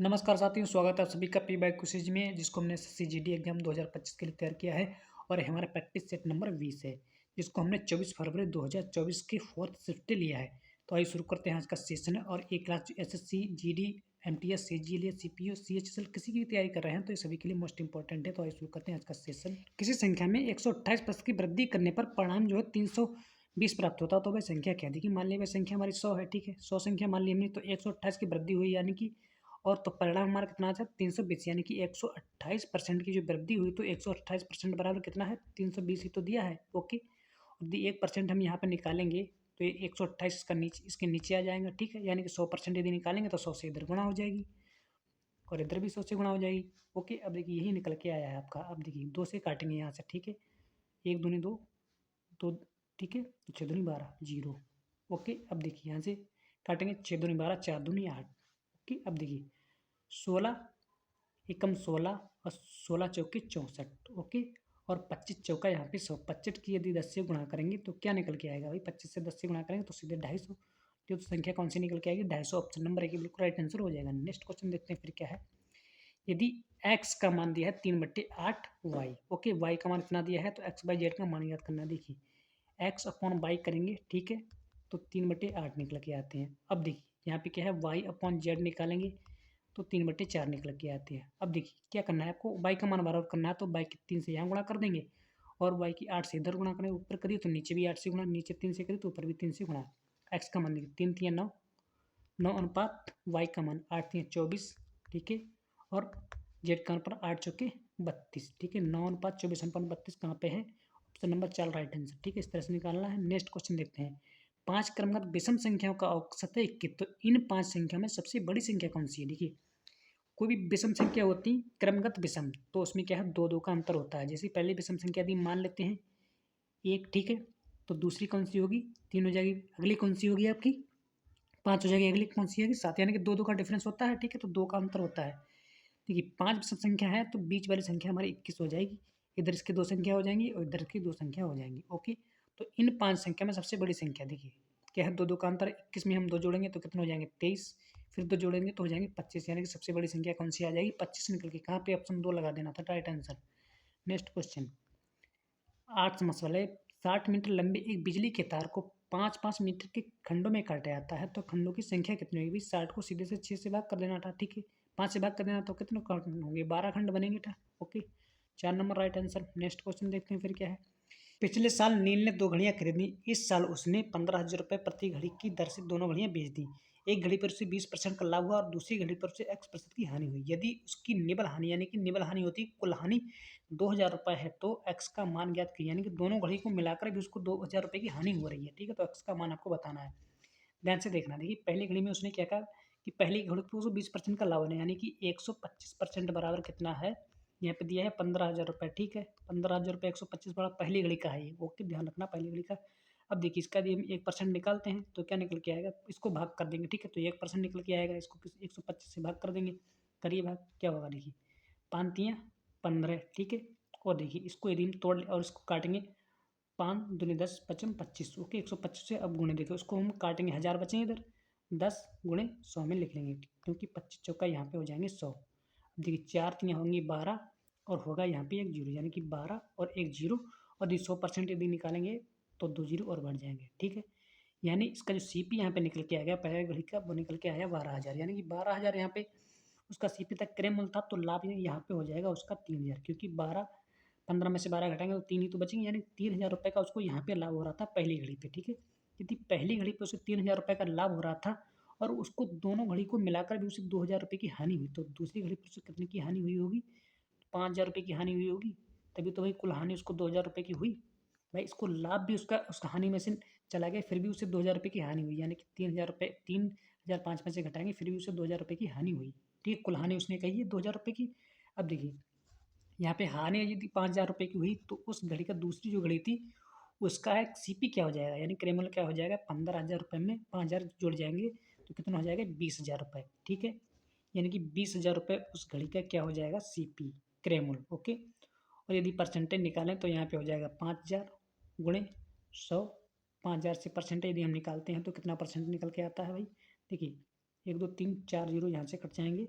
नमस्कार साथियों, स्वागत है आप सभी का पी बाई क्विज़ में, जिसको हमने एसएससी-जीडी एग्जाम 2025 के लिए तैयार किया है। और हमारा प्रैक्टिस सेट नंबर 20 है, जिसको हमने 24 फरवरी 2024 की 4th शिफ्ट लिया है। तो आइए शुरू करते हैं आज का सेशन। और एक class SSC-GD, MTS, CGL, CPU, CHSL किसी की भी तैयारी कर रहे हैं तो ये सभी के लिए मोस्ट इंपॉर्टेंट है। तो आइए शुरू करते हैं आज का सेशन। किसी संख्या में 128 की वृद्धि करने पर परिणाम जो है 320 प्राप्त होता है। तो वह संख्या क्या दी? मान लीजिए वह संख्या हमारी 100 है, ठीक है। 100 संख्या मान ली हमने, तो 128 की वृद्धि हुई, यानी कि और तो परिणाम हमारा कितना आ जाए 320, यानी कि 128% की जो वृद्धि हुई। तो 128% बराबर कितना है? 320 ही तो दिया है। ओके, और 1% हम यहाँ पे निकालेंगे तो ये 128 इसका नीचे, इसके नीचे आ जाएगा, ठीक है। यानी कि 100% यदि निकालेंगे तो 100 से इधर गुणा हो जाएगी और इधर भी 100 से गुणा हो जाएगी। ओके, अब देखिए यही निकल के आया है आपका। अब देखिए 2 से काटेंगे यहाँ से, ठीक है। 1 दूनी 2, तो ठीक है, 6 दूनी 12, 0। ओके, अब देखिए यहाँ से काटेंगे, 6 दूनी 12, 4 दूनी 8। ओके, अब देखिए 16 एकम 16 और 16 चौके 64। ओके, और 25 चौका यहाँ पे 100। 25 की यदि 10 से गुणा करेंगे तो क्या निकल के आएगा भाई? 25 से 10 से गुणा करेंगे तो सीधे 250। तो संख्या कौन सी निकल के आएगी? 250। ऑप्शन नंबर ए बिल्कुल राइट आंसर हो जाएगा। नेक्स्ट क्वेश्चन देखते हैं फिर क्या है। यदि x का मान दिया है 3/8 y। ओके, y का मान कितना दिया है? तो x बाई जेड का मान याद करना। देखिए x अपॉन वाई करेंगे, ठीक है, तो 3/8 निकल के आते हैं। अब देखिए यहाँ पे क्या है, y अपॉन जेड निकालेंगे तो 3/4 निकल के आते हैं। अब देखिए क्या करना है आपको, y का मान बराबर करना है। तो y की 3 से यहाँ गुणा कर देंगे और y की 8 से इधर गुणा करें। ऊपर करिए तो नीचे भी 8 से गुणा, नीचे 3 से करिए तो ऊपर भी 3 से गुणा। x का मान देखिए 3 3 9, 9 अनुपात y का मान 8 3 24, ठीक है। और z का मान पर 8 चौके 32, ठीक है। 9 अनुपात 24 अनुपात 32 कहाँ पे है? ऑप्शन नंबर 4 राइट आंसर, ठीक है। इस तरह से निकालना है। नेक्स्ट क्वेश्चन देखते हैं। 5 क्रमगत विषम संख्याओं का औसत है 21। तो इन 5 संख्या में सबसे बड़ी संख्या कौन सी है? देखिए कोई भी विषम संख्या होती क्रमगत विषम, तो उसमें क्या है, दो दो का अंतर होता है। जैसे पहली विषम संख्या यदि मान लेते हैं 1, ठीक है, तो दूसरी कौन सी होगी? 3 हो जाएगी। अगली कौन सी होगी आपकी? 5 हो जाएगी। अगली कौन सी होगी? 7। यानी कि दो दो का डिफरेंस होता है, ठीक है, तो 2 का अंतर होता है। देखिए 5 विषम संख्या है तो बीच वाली संख्या हमारी 21 हो जाएगी। इधर इसकी 2 संख्या हो जाएंगी और इधर की 2 संख्या हो जाएंगी। ओके, तो इन 5 संख्या में सबसे बड़ी संख्या देखिए क्या है, 2 2 का अंतर। 21 में हम 2 जोड़ेंगे तो कितने हो जाएंगे? 23। फिर 2 जोड़ेंगे तो हो जाएंगे 25। यानी कि सबसे बड़ी संख्या कौन सी आ जाएगी? 25 निकल के। कहाँ पे? ऑप्शन 2 लगा देना था राइट आंसर। नेक्स्ट क्वेश्चन 8 समस्या वाले। 60 मीटर लंबे एक बिजली के तार को 5-5 मीटर के खंडों में काटा जाता है तो खंडों की संख्या कितनी होगी? 60 को सीधे से 6 से भाग कर देना था, ठीक है। 5 से भाग कर देना तो कितने खंड होंगे? 12 खंड बनेंगे था। Okay, 4 number right answer. Next question देखते हैं फिर क्या है। पिछले साल नील ने 2 घड़ियां खरीदी। इस साल उसने 15,000 रुपये प्रति घड़ी की दर से दोनों घड़ियां बेच दी। एक घड़ी पर उसे 20% का लाभ हुआ और दूसरी घड़ी पर उसे x% की हानि हुई। यदि उसकी निबल हानि, यानी कि निबल हानि होती कुल हानि 2,000 रुपये है तो x का मान ज्ञात कीजिए। यानी कि दोनों घड़ी को मिलाकर भी उसको 2,000 रुपये की हानि हो रही है, ठीक है। तो x का मान आपको बताना है। ध्यान से देखना। देखिए पहली घड़ी में उसने क्या कहा कि पहली घड़ी पर उसको 20% का लाभ होना है, यानी कि 125% बराबर कितना है? यहाँ पे दिया है 15,000 रुपये, ठीक है। 15,000 रुपये 125 बड़ा पहली घड़ी का है ये। ओके, ध्यान रखना पहली घड़ी का। अब देखिए इसका यदि हम 1% निकालते हैं तो क्या निकल के आएगा? इसको भाग कर देंगे, ठीक है, तो 1% निकल के आएगा। इसको 125 से भाग कर देंगे। करिए भाग, क्या होगा? देखिए 5 तियाँ 15, ठीक है। और देखिए इसको यदि हम तोड़ और इसको काटेंगे, 5 दूनी 10, 55 25। ओके, 125 से अब गुणे देखो, उसको हम काटेंगे, 1000 बचेंगे इधर, 10 गुणे 100 में लिख लेंगे, क्योंकि 25 चौका यहाँ पे हो जाएंगे 100। अब देखिए 4 तियाँ होंगी 12 और होगा यहाँ पे एक जीरो, यानी कि 12 और एक जीरो। और यदि 100% यदि निकालेंगे तो 2 जीरो और बढ़ जाएंगे, ठीक है। यानी इसका जो सीपी यहाँ पे निकल के आ गया पहले घड़ी का, वो निकल के आया 12,000। यानी कि 12,000 यहाँ पे उसका सीपी तक क्रय मूल्य था, तो लाभ यहाँ पे हो जाएगा उसका 3,000, क्योंकि 15 में से 12 घटाएंगे तो 3 ही तो बचेंगे। यानी 3,000 रुपये का उसको यहाँ पे लाभ हो रहा था पहली घड़ी पे, ठीक है। यदि पहली घड़ी पे उसे 3,000 रुपये का लाभ हो रहा था और उसको दोनों घड़ी को मिलाकर भी उसे 2,000 रुपये की हानि हुई, तो दूसरी घड़ी पर उसे कितने की हानि हुई होगी? 5,000 रुपये की हानि हुई होगी। तभी तो भाई कुल हानि उसको 2,000 रुपये की हुई। भाई इसको लाभ भी उसका हानि में से चला गया, फिर भी उसे 2,000 रुपये की हानि हुई। यानी कि 3,000 रुपये, 3,005 में से घटाएंगे फिर भी उसे 2,000 रुपये की हानि हुई, ठीक है। कुल हानि उसने कही है 2,000 रुपये की। अब देखिए यहाँ पे हानि यदि 5,000 रुपये की हुई तो उस घड़ी का दूसरी जो घड़ी थी उसका एक सीपी क्या हो जाएगा, यानी क्रय मूल्य क्या हो जाएगा? 15,000 रुपये में 5,000 जोड़ जाएंगे तो कितना हो जाएगा? 20,000 रुपये, ठीक है। यानी कि 20,000 रुपये उस घड़ी का क्या हो जाएगा? सीपी, क्रय मूल्य। ओके, और यदि परसेंटेज निकालें तो यहाँ पे हो जाएगा 5,000 गुणे 100। 5,000 से परसेंटेज यदि हम निकालते हैं तो कितना परसेंट निकल के आता है भाई? देखिए 1 2 3 4 जीरो यहाँ से कट जाएंगे,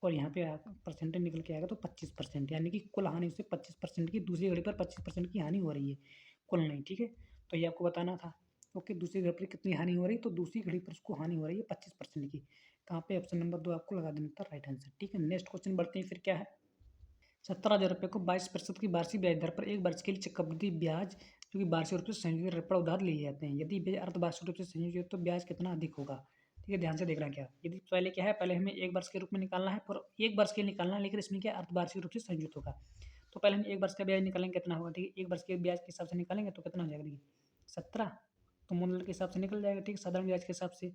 और यहाँ पे परसेंटेज निकल के आएगा तो 25%, यानी कि कुल हानि से 25% की, दूसरी घड़ी पर 25% की हानि हो रही है, कुल नहीं, ठीक है। तो ये आपको बताना था। ओके, दूसरी घड़ी पर कितनी हानि हो रही है, तो दूसरी घड़ी पर उसको हानि हो रही है 25% की। कहाँ पे? ऑप्शन नंबर 2 आपको लगा देना था राइट आंसर, ठीक है। नेक्स्ट क्वेश्चन बढ़ते हैं, फिर क्या है। 17,000 रुपये को 22% की वार्षिक ब्याज दर पर एक वर्ष के लिए चक्रवृद्धि ब्याज जो कि वार्षिक रूप से संयोजित दर पर उधार लिए जाते हैं, यदि ब्याज अर्धवार्षिक रूप से संयोजित तो ब्याज कितना अधिक होगा, ठीक है। ध्यान से देखना क्या, यदि पहले क्या है, पहले हमें एक वर्ष के रूप में निकालना है, पर एक वर्ष के लिए निकालना है, लेकिन इसमें क्या अर्धवार्षिक रूप से संयोजित होगा। तो पहले हम एक वर्ष का ब्याज निकालेंगे, कितना होगा, ठीक है। एक वर्ष के ब्याज के हिसाब से निकालेंगे तो कितना हो जाएगा, देखिए 17, तो मूल के हिसाब से निकल जाएगा, ठीक है। साधारण ब्याज के हिसाब से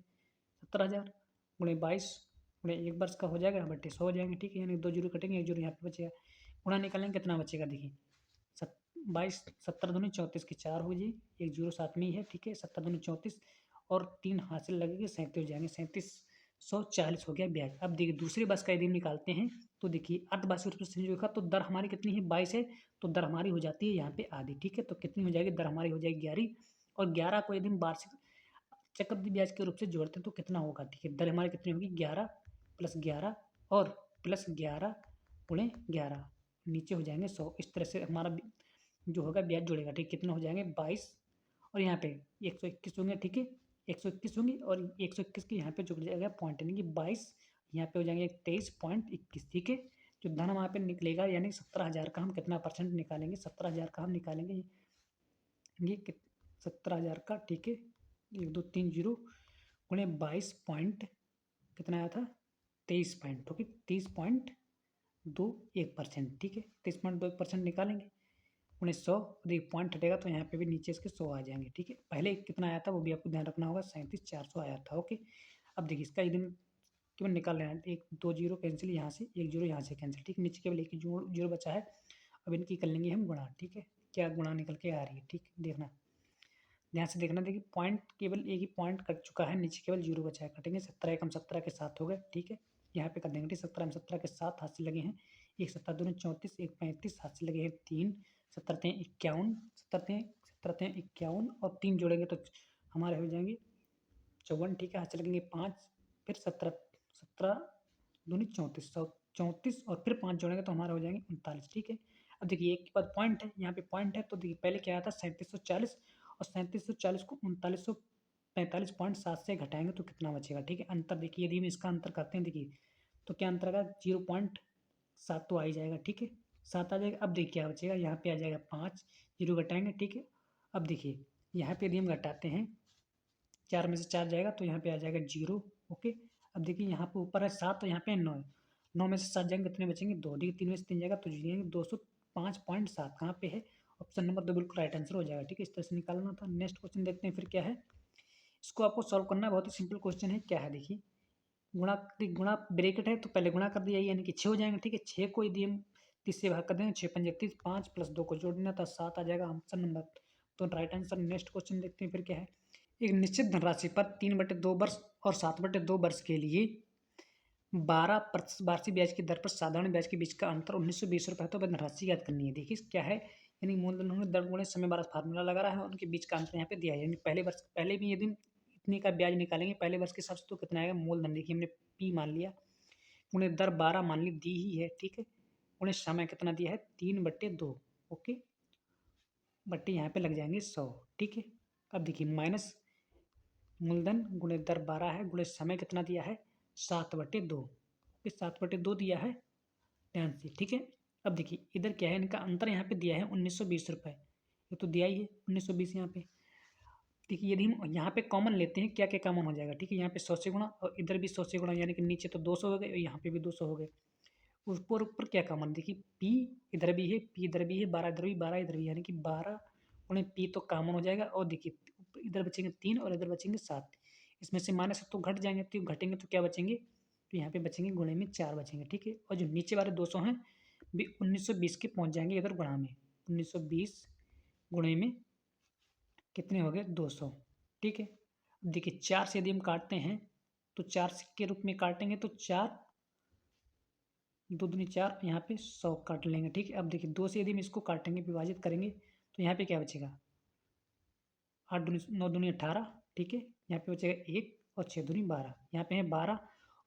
17,000 गुणे 22 गुणे एक वर्ष का हो जाएगा, बट्टे 100 हो जाएंगे, ठीक है। यानी 2 जीरो कटेंगे, 1 जीरो यहाँ पे बचेगा, गुणा निकालेंगे कितना बचेगा, देखिए 17 दूनी 34 की 4 हो जी, 1 जीरो साथ में ही है, ठीक है। 17 दूनी 34 और 3 हासिल लगेंगे, 37 हो जाएंगे, 3740 हो गया ब्याज। अब देखिए दूसरे बस का यदि निकालते हैं तो देखिए अर्धवार्षिक रूप से देखा तो दर हमारी कितनी है, 22 है, तो दर हमारी हो जाती है यहाँ पे आधी, ठीक है। तो कितनी हो जाएगी, दर हमारी हो जाएगी 11, और 11 को यदि हम वार्षिक चक्रवृद्धि ब्याज के रूप से जोड़ते हैं तो कितना होगा, ठीक है। दर हमारी कितनी होगी, 11 प्लस 11 और प्लस 11 गुणे 11, नीचे हो जाएंगे 100। इस तरह से हमारा जो होगा ब्याज जुड़ेगा, ठीक। कितना हो जाएंगे 22, और यहाँ पे 121 होंगे, ठीक है। 121 होंगे और 121 के यहाँ पे जुड़ जाएगा पॉइंट, यानी कि 22, यहाँ पे हो जाएंगे 23.21, ठीक है। जो धन वहाँ पे निकलेगा, यानी 17,000 का हम कितना परसेंट निकालेंगे, 17,000 का हम निकालेंगे ये 17,000 का, ठीक है। 1 2 3 जीरो गुणे 22 पॉइंट कितना आया था, 23 पॉइंट, ओके, 23.21%, ठीक है। 23.21% निकालेंगे, 1900 देखिए पॉइंट हटेगा तो यहाँ पे भी नीचे इसके 100 आ जाएंगे, ठीक है। पहले कितना आया था वो भी आपको ध्यान रखना होगा, 37,400 आया था, ओके। अब देखिए इसका यदि केवल निकाल लेना है, एक 2 जीरो कैंसिल यहाँ से, 1 जीरो यहाँ से कैंसिल, ठीक है। नीचे केवल एक ही जीरो बचा है, अब इनकी कर लेंगे हम गुणा, ठीक है। क्या गुणा निकल के आ रही है, ठीक, देखना ध्यान से देखना। देखिए पॉइंट केवल एक ही पॉइंट कट चुका है, नीचे केवल जीरो बचा है, कटेंगे 17 एकम 17 के साथ हो गए, ठीक है। यहाँ पे कर देंगे, ठीक। 17 में 17 के साथ हाथ से लगे हैं, एक 17 दूनी 34, एक 35 हाथ से लगे हैं 3, 17 3 51, 17 3 51 और 3 जोड़ेंगे तो हमारे हो जाएंगे 54, ठीक है। हाथ से लगेंगे 5, फिर 17 17 दूनी 34, 34 और फिर 5 जोड़ेंगे तो हमारे हो जाएंगे 39, ठीक है। अब देखिए एक के बाद पॉइंट है, यहाँ पे पॉइंट है, तो देखिए पहले क्या आया था 3740, और 3740 को 3945.7 से घटाएंगे तो कितना बचेगा, ठीक है। अंतर देखिए, यदि हम इसका अंतर करते हैं, देखिए तो क्या अंतर आएगा, 0.7 तो आ ही जाएगा, ठीक है, 7 आ जाएगा। अब देखिए क्या बचेगा, यहाँ पे आ जाएगा 5, जीरो घटाएंगे, ठीक है। अब देखिए यहाँ पे यदि हम घटाते हैं, 4 में से 4 जाएगा तो यहाँ पे आ जाएगा 0, ओके। अब देखिए यहाँ पे ऊपर है 7 तो यहाँ पे 9 है, 9 में से 7 जाएंगे कितने बचेंगे, 2, देखिए 3 में से 3 जाएगा तो जाएंगे 205.7, कहाँ पे है, ऑप्शन नंबर 2 बिल्कुल राइट आंसर हो जाएगा, ठीक है। इस तरह से निकालना था। नेक्स्ट क्वेश्चन देखते हैं फिर क्या है। इसको आपको सॉल्व करना है, बहुत ही सिंपल क्वेश्चन है। क्या है देखिए, गुणा गुणा ब्रैकेट है तो पहले गुणा कर दिया, यानी कि 6 हो जाएंगे, ठीक है। 6 को यदि हम 30 से भाग कर देंगे, 6 पंजे 30, 5 प्लस 2 को जोड़ देना था 7 आ जाएगा, ऑप्शन नंबर तो राइट आंसर। नेक्स्ट क्वेश्चन देखते हैं फिर क्या है। एक निश्चित धनराशि पर 3/2 वर्ष और 7/2 वर्ष के लिए 12% वार्षिक ब्याज की दर पर साधारण ब्याज के बीच का अंतर 1920 रुपये है, तो वह धनराशि याद करनी है। देखिए क्या है, यानी मूलधन उन्होंने दर गुणे समय बारह फार्मूला लगा रहा है और उनके बीच का अंतर यहाँ पे दिया है, यानी पहले वर्ष पहले भी यदि इतने का ब्याज निकालेंगे पहले वर्ष के हिसाब से तो कितना आएगा, मूलधन देखिए हमने पी मान लिया, उन्हें दर 12 मान ली दी ही है, ठीक है। उन्हें समय कितना दिया है, 3/2, ओके, बट्टे यहाँ पे लग जाएंगे 100, ठीक है। अब देखिए माइनस मूलधन गुणे दर 12 है, गुणे समय कितना दिया है, 7/2, ओके, 7/2 दिया है, ध्यान से, ठीक है। अब देखिए इधर क्या है, इनका अंतर यहाँ पे दिया है 1920 रुपये, ये तो दिया ही है 1920 यहाँ पे। देखिए यदि हम यहाँ पे कॉमन लेते हैं, क्या क्या कॉमन हो जाएगा, ठीक है। यहाँ पे 100 से गुणा और इधर भी 100 से गुणा, यानी कि नीचे तो 200 हो गए और यहाँ पे भी 200 हो गए। ऊपर ऊपर क्या कॉमन, देखिए पी इधर भी है, पी इधर भी है, 12 इधर भी, 12 इधर भी, यानी कि 12 उन्हें पी तो कॉमन हो जाएगा, और देखिए इधर बचेंगे 3 और इधर बचेंगे 7, इसमें से माइनस तो घट जाएंगे, तो घटेंगे तो क्या बचेंगे, तो यहाँ पे बचेंगे गुणे में 4 बचेंगे, ठीक है। और जो नीचे वाले 200 हैं भी 1920 के पहुँच जाएंगे इधर गुणा में, 1920 गुणे में कितने हो गए, 200, ठीक है। अब देखिए 4 से यदि हम काटते हैं तो 4 के रूप में काटेंगे तो 4 2 दूनी 4, यहाँ पे 100 काट लेंगे, ठीक है। अब देखिए 2 से यदि हम इसको काटेंगे विभाजित करेंगे तो यहाँ पे क्या बचेगा, 8 दूनी 9 दूनी 18, ठीक है। यहाँ पे बचेगा 1 और 6 दूनी 12, यहाँ पे है 12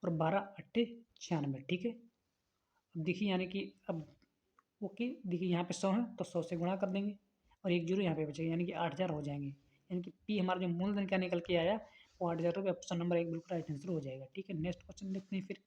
और 12 अट्ठे 96, ठीक है। अब देखिए यानी कि अब ओके देखिए यहाँ पे 100 है तो 100 से गुणा कर देंगे और एक जीरो यहाँ पे बचेगा यानी कि 8000 हो जाएंगे। यानी कि पी हमारा जो मूलधन क्या निकल के आया वो 8000 रुपये। ऑप्शन नंबर 1 बिल्कुल राइट आंसर हो जाएगा। ठीक है, नेक्स्ट क्वेश्चन देखते हैं फिर।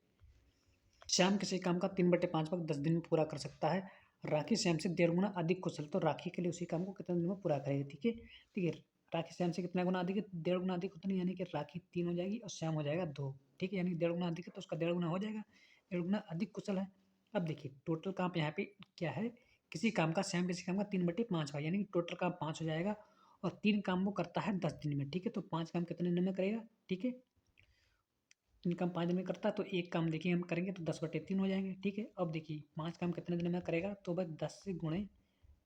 श्याम किसी काम का 3/5 भाग 10 दिन में पूरा कर सकता है। राखी श्याम से 1.5 गुना अधिक कुशल, तो राखी के लिए उसी काम को कितने दिन में पूरा करेगी। ठीक है, ठीक है, राखी श्याम से कितना गुना अधिक है, 1.5 गुना अधिक उतनी, यानी कि राखी 3 हो जाएगी और श्याम हो जाएगा 2। ठीक है, यानी 1.5 गुना अधिक है तो उसका 1.5 गुना हो जाएगा, 1.5 गुना अधिक कुशल है। अब देखिए टोटल काम यहाँ पे क्या है, किसी काम का श्याम किसी काम का 3/5 भाग, यानी कि टोटल काम 5 हो जाएगा और 3 काम वो करता है 10 दिन में। ठीक है, तो 5 काम कितने दिन में करेगा। ठीक है, इनकम 5 दिन में करता है तो एक काम देखिए हम करेंगे तो 10/3 हो जाएंगे। ठीक है, अब देखिए 5 काम कितने दिन में करेगा, तो बस 10 से गुणे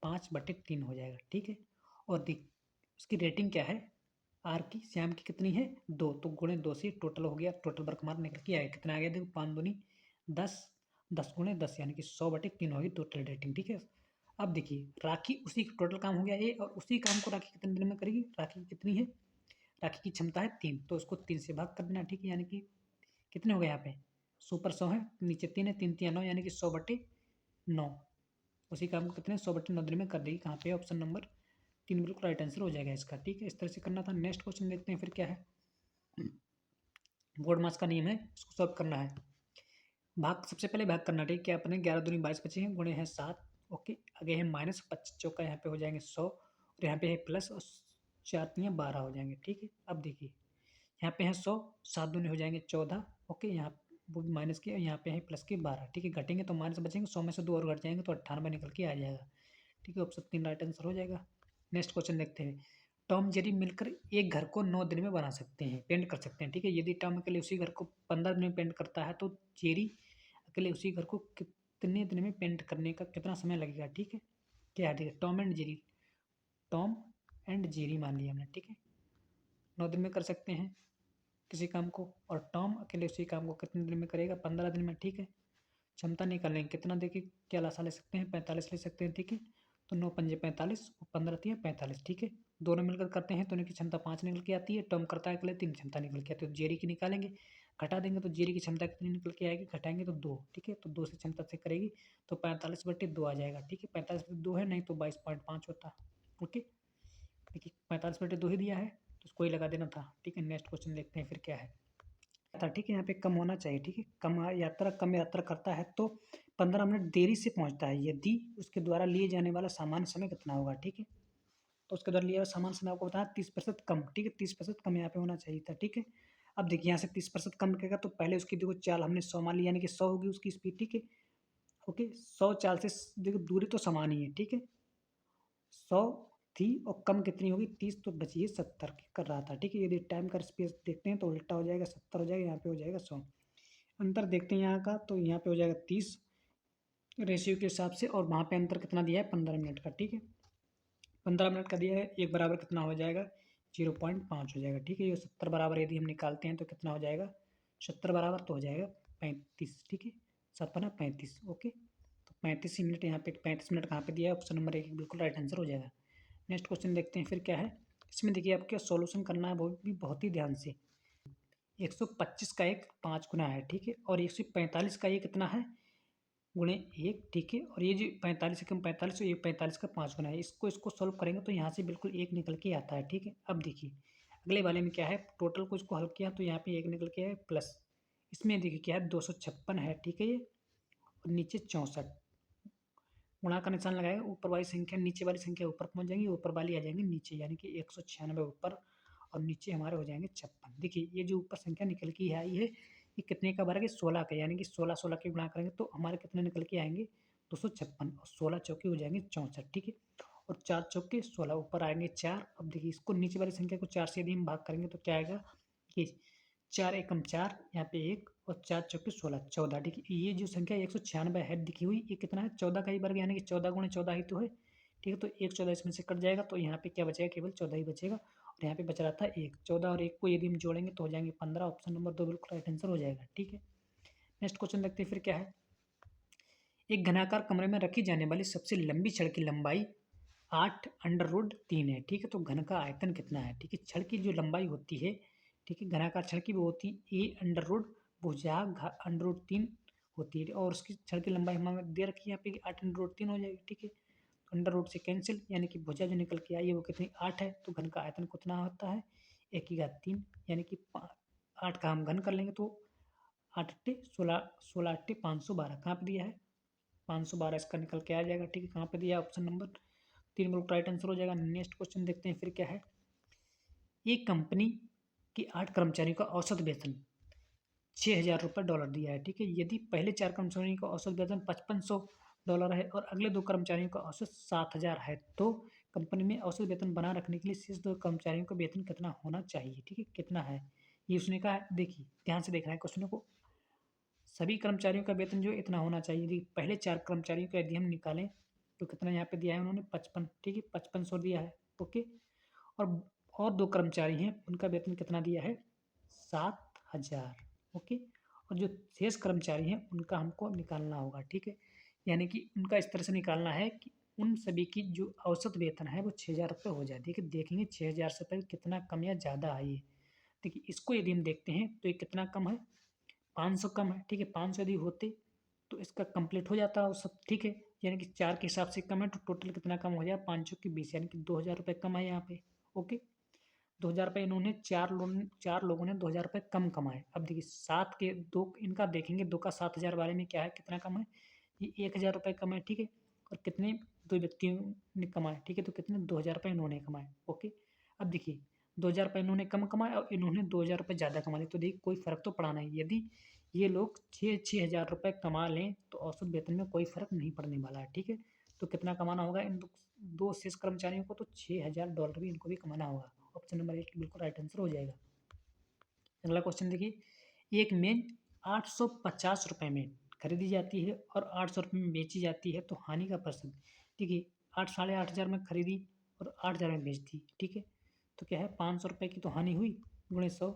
5/3 हो जाएगा। ठीक है, और देख उसकी रेटिंग क्या है, आर की श्याम की कितनी है 2, तो गुणे 2 से टोटल हो गया, टोटल वर्क हमारा निकल के आएगा कितना आ गया, देखो 5 दूनी 10, 10 गुणे 10 यानी कि 100/3 होगी टोटल रेटिंग। ठीक है, अब देखिए राखी उसी टोटल काम हो गया ये, और उसी काम को राखी कितने दिन में करेगी, राखी कितनी है, राखी की क्षमता है 3, तो उसको 3 से भाग कर देना। ठीक है, यानी कि कितने हो गए यहाँ पे, सुपर 100 है, नीचे 3 है, 3 3 9 यानी कि 100/9। उसी काम को कितने 100/9 दिन में कर देगी। कहाँ पे, ऑप्शन नंबर 3 बिल्कुल राइट आंसर हो जाएगा इसका। ठीक है, इस तरह से करना था। नेक्स्ट क्वेश्चन देखते हैं फिर क्या है। बोर्ड मास का नियम है, इसको सॉल्व करना है। भाग सबसे पहले भाग करना। ठीक है, अपने 11 दूनी 22 बचे हैं, गुणे हैं 7। ओके, आगे है माइनस 25 चौका यहाँ पे हो जाएंगे 100 और यहाँ पे है प्लस और 4 तियाँ 12 हो जाएंगे। ठीक है, अब देखिए यहाँ पे है 100, 7 दूनी हो जाएंगे 14। ओके, यहाँ वो भी माइनस के, यहाँ पे है प्लस के 12। ठीक है, घटेंगे तो माइनस बचेंगे, 100 में से 2 और घट जाएंगे तो 98 निकल के आ जाएगा। ठीक है, ऑप्शन 3 राइट आंसर हो जाएगा। नेक्स्ट क्वेश्चन देखते हैं। टॉम जेरी मिलकर एक घर को 9 दिन में बना सकते हैं, पेंट कर सकते हैं। ठीक है, यदि टॉम अकेले उसी घर को 15 दिन में पेंट करता है तो जेरी अकेले उसी घर को कितने दिन में पेंट करने का कितना समय लगेगा। ठीक है, क्या है, ठीक है, Tom and Jerry, Tom and Jerry मान लिया हमने। ठीक है, 9 दिन में कर सकते हैं किसी काम को, और टॉम अकेले उसी काम को कितने दिन में करेगा, 15 दिन में। ठीक है, क्षमता निकालेंगे कितना, देखिए क्या लासा ले सकते हैं, 45 ले सकते हैं। ठीक है, तो 9 पंजे 45 और 15 तियाँ 45। ठीक है, दोनों मिलकर करते हैं तो उनकी क्षमता 5 निकल के आती है। टर्म करता है अकेले 3 क्षमता निकल के आती है। तो जेरी की निकालेंगे, घटा देंगे तो जेरी की क्षमता कितनी निकल के आएगी, घटाएंगे तो 2। ठीक है, तो 2 से क्षमता से करेगी तो 45/2 आ जाएगा। ठीक है, 45/2 है, नहीं तो 22.5 होता। ओके, देखिए 45/2 ही दिया है तो उसको ही लगा देना था। ठीक है, नेक्स्ट क्वेश्चन देखते हैं फिर क्या है था। ठीक है, यहाँ पे कम होना चाहिए। ठीक है, कम यात्रा करता है तो 15 मिनट देरी से पहुंचता है, यदि उसके द्वारा लिए जाने वाला सामान्य समय कितना होगा। ठीक है, तो उसके द्वारा लिया हुआ सामान्य समय आपको बताया 30% कम। ठीक है, 30% कम यहाँ पे होना चाहिए था। ठीक है, अब देखिए यहाँ से 30% कम करेगा तो पहले उसकी देखो चाल हमने 100 मान ली, यानी कि 100 होगी उसकी स्पीड। ठीक है, ओके, 100 चाल से देखो दूरी तो समान ही है। ठीक है, 100 थी और कम कितनी होगी 30, तो बची 70 की कर रहा था। ठीक है, यदि टाइम का स्पेस देखते हैं तो उल्टा हो जाएगा, 70 हो जाएगा, यहाँ पे हो जाएगा 100। अंतर देखते हैं यहाँ का, तो यहाँ पे हो जाएगा 30 रेशियो के हिसाब से, और वहाँ पे अंतर कितना दिया है 15 मिनट का। ठीक है, 15 मिनट का दिया है, एक बराबर कितना हो जाएगा 0.5 हो जाएगा। ठीक है, ये 70 बराबर यदि हम निकालते हैं तो कितना हो जाएगा, 70 बराबर तो हो जाएगा 35। ठीक है, 7×5 = 35। ओके, तो 35 मिनट यहाँ पे, 35 मिनट कहाँ पे दिया है, ऑप्शन नंबर 1 बिल्कुल राइट आंसर हो जाएगा। नेक्स्ट क्वेश्चन देखते हैं फिर क्या है। इसमें देखिए आपको सॉल्यूशन करना है वो भी बहुत ही ध्यान से। 125 का एक 5 गुना है। ठीक है, और 145 का ये कितना है, गुणे 1। ठीक है, और ये जो 45 एकम 45, ये 45 का 5 गुना है। इसको इसको सॉल्व करेंगे तो यहाँ से बिल्कुल 1 निकल के आता है। ठीक है, अब देखिए अगले वाले में क्या है, टोटल को इसको हल किया तो यहाँ पे 1 निकल के आया प्लस, इसमें देखिए क्या है 256 है। ठीक है, ये और नीचे 64, गुणा का निशान लगाएगा, ऊपर वाली संख्या नीचे वाली संख्या ऊपर पहुंच जाएंगी, ऊपर वाली आ जाएंगी नीचे, यानी कि 196 ऊपर और नीचे हमारे हो जाएंगे 56। देखिए ये जो ऊपर संख्या निकल के आई है ये कितने का वर्ग है, 16 का, यानी कि 16 16 के गुणा करेंगे तो हमारे कितने निकल के आएंगे 256, और 16 चौके हो जाएंगे 64। ठीक है, और 4 चौके 16, ऊपर आएंगे 4। अब देखिए इसको नीचे वाली संख्या को 4 से यदि हम भाग करेंगे तो क्या आएगा, कि 4 एकम 4, यहाँ पे 1 और 4 चौके 16, 14। ठीक है, ये जो संख्या 196 है दिखी हुई, ये कितना है 14 का ही वर्ग, यानी कि 14 गुणे 14 ही तो है। ठीक है, तो 1 14 इसमें से कट जाएगा तो यहाँ पे क्या बचेगा, केवल 14 ही बचेगा, और यहाँ पे बच रहा था 1। 14 और 1 को यदि हम जोड़ेंगे तो हो जाएंगे 15। ऑप्शन नंबर 2 बिल्कुल राइट आंसर हो जाएगा। ठीक है, नेक्स्ट क्वेश्चन देखते हैं फिर क्या है। एक घनाकार कमरे में रखी जाने वाली सबसे लंबी छड़ की लंबाई 8√3 है। ठीक है, तो घन का आयतन कितना है। ठीक है, छड़ की जो लंबाई होती है, ठीक है, घनाकार छड़ की वो होती है A अंडर रूट भुजा अंडर रूट 3 होती है और उसकी छड़ की लंबाई हमें दे रखी है यहाँ पे 8√3 हो जाएगी, ठीक है। अंडर रूट से कैंसिल, यानी कि भुजा जो निकल के आई है वो कितनी 8 है, तो घन का आयतन कितना होता है 1/3, यानी कि 8 का हम घन कर लेंगे तो 8 अट्ठे 16, 16 अट्ठे 512, कहाँ पे दिया है 512, इसका निकल के आ जाएगा, ठीक है। कहाँ पे दिया है ऑप्शन नंबर 3 बिल्कुल राइट आंसर हो जाएगा। नेक्स्ट क्वेश्चन देखते हैं फिर क्या है। एक कंपनी की 8 कर्मचारियों का औसत वेतन $6,000 दिया है, ठीक है। यदि पहले 4 कर्मचारियों का औसत वेतन $5500 है और अगले 2 कर्मचारियों का औसत 7000 है, तो कंपनी में औसत वेतन बनाए रखने के लिए शेष 2 कर्मचारियों का वेतन कितना होना चाहिए, ठीक है, कितना है ये उसने कहा है। देखिए ध्यान से देखना है क्वेश्चन को। सभी कर्मचारियों का वेतन जो इतना होना चाहिए, यदि पहले 4 कर्मचारियों का यदि हम निकालें तो कितना यहाँ पे दिया है उन्होंने 55, ठीक है, 5500 दिया है, ओके। और और 2 कर्मचारी हैं उनका वेतन कितना दिया है 7000, ओके। और जो शेष कर्मचारी हैं उनका हमको निकालना होगा, ठीक है। यानी कि उनका इस तरह से निकालना है कि उन सभी की जो औसत वेतन है वो 6000 हो जाए, ठीक है। देखेंगे 6000 से पहले कितना कम या ज़्यादा है ये। देखिए इसको यदि हम देखते हैं तो ये कितना कम है 500 कम है, ठीक है। 500 यदि होते तो इसका कंप्लीट हो जाता है सब, ठीक है। यानी कि 4 के हिसाब से कम है तो टोटल कितना कम हो जाएगा 5 की 20, यानी कि 2000 रुपये कम है यहाँ पे, ओके। 2000 रुपये इन्होंने 4 लोगों ने 2000 रुपये कम कमाए। अब देखिए 7 के 2 इनका देखेंगे, 2 का 7000 वाले में क्या है कितना कम है, ये 1000 रुपये कम है, ठीक है। और कितने 2 व्यक्तियों ने कमाए, ठीक है, तो कितने 2000 रुपये इन्होंने कमाए, ओके। अब देखिए 2000 रुपये इन्होंने कम कमाए और इन्होंने 2000 रुपये ज़्यादा कमा लिए, तो देखिए कोई फ़र्क तो पड़ा नहीं। यदि ये लोग 6000 रुपये कमा लें तो औसत वेतन में कोई फ़र्क नहीं पड़ने वाला है, ठीक है। तो कितना कमाना होगा इन दो शेष कर्मचारियों को, तो $6000 भी इनको भी कमाना होगा। ऑप्शन नंबर 8 बिल्कुल राइट आंसर हो जाएगा। अगला क्वेश्चन देखिए। एक मेज 850 रुपये में खरीदी जाती है और 800 रुपये में बेची जाती है, तो हानि का प्रतिशत देखिए 8 साढ़े 8 हज़ार में खरीदी और 8000 में बेच दी, ठीक है। तो क्या है 500 रुपये की तो हानि हुई, गुणे 100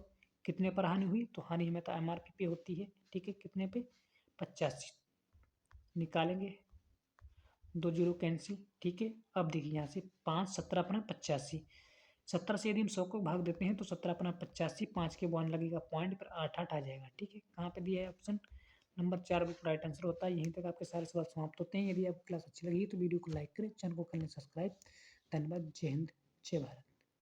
कितने पर हानि हुई, तो हानि हमें तो MRP पे होती है, ठीक है। कितने पे 85 निकालेंगे, 2 जीरो कैंसिल, ठीक है। अब देखिए यहाँ से 5 17 अपना 85, 70 से यदि हम 100 को भाग देते हैं तो 17 अपना 85, 5 के 1 लगेगा पॉइंट पर 8 आ जाएगा, ठीक है। कहाँ पे दिया है ऑप्शन नंबर 4 बिल्कुल राइट आंसर होता है। यहीं तक आपके सारे सवाल समाप्त होते हैं। यदि आपको क्लास अच्छी लगी तो वीडियो को लाइक करें, चैनल को कर लें सब्सक्राइब। धन्यवाद। जय हिंद, जय भारत।